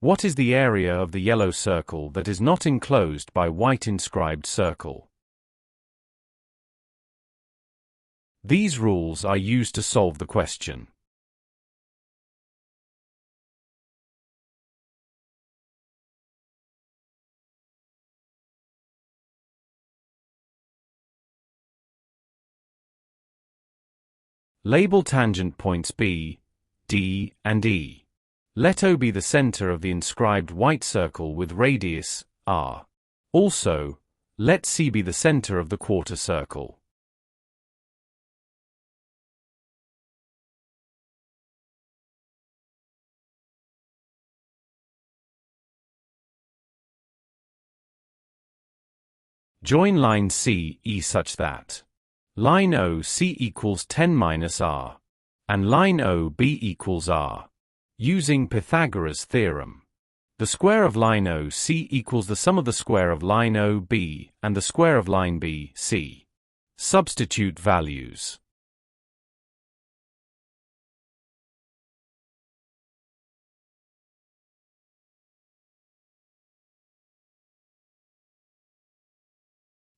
What is the area of the yellow circle that is not enclosed by white inscribed circle? These rules are used to solve the question. Label tangent points B, D, and E. Let O be the center of the inscribed white circle with radius R. Also, let C be the center of the quarter circle. Join line C, E such that line OC equals 10 minus R, and line OB equals R. Using Pythagoras' theorem, the square of line OC equals the sum of the square of line OB and the square of line BC. Substitute values.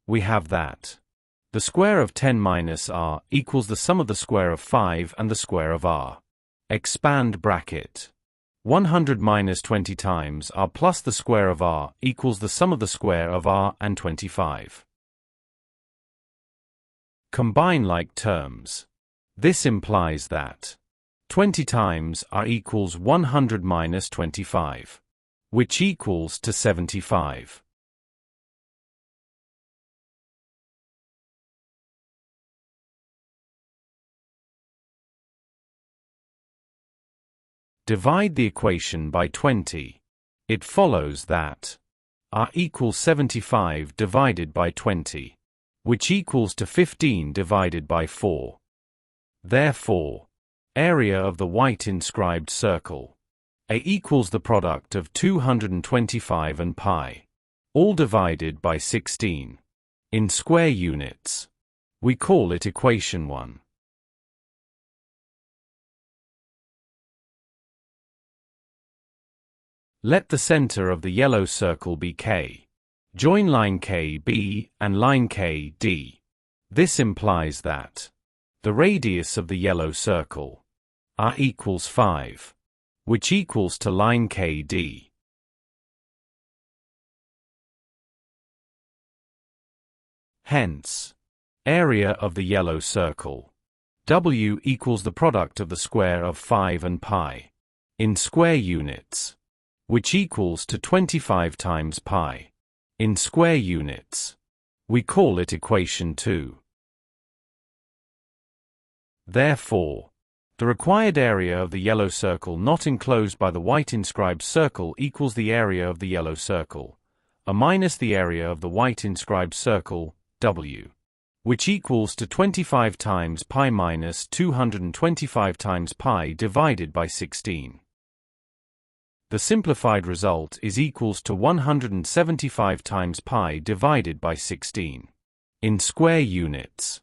We have that the square of 10 minus R equals the sum of the square of 5 and the square of R. Expand bracket. 100 minus 20 times R plus the square of R equals the sum of the square of R and 25. Combine like terms. This implies that 20 times R equals 100 minus 25, which equals to 75. Divide the equation by 20. It follows that R equals 75 divided by 20, which equals to 15 divided by 4. Therefore, area of the white inscribed circle A equals the product of 225 and pi, all divided by 16. In square units, we call it equation 1. Let the center of the yellow circle be K. Join line KB and line KD. This implies that the radius of the yellow circle R equals 5, which equals to line KD. Hence, area of the yellow circle W equals the product of the square of 5 and pi in square units, which equals to 25 times pi. In square units, we call it equation 2. Therefore, the required area of the yellow circle not enclosed by the white inscribed circle equals the area of the yellow circle, A minus the area of the white inscribed circle, W, which equals to 25 times pi minus 225 times pi divided by 16. The simplified result is equals to 175 times pi divided by 16. In square units.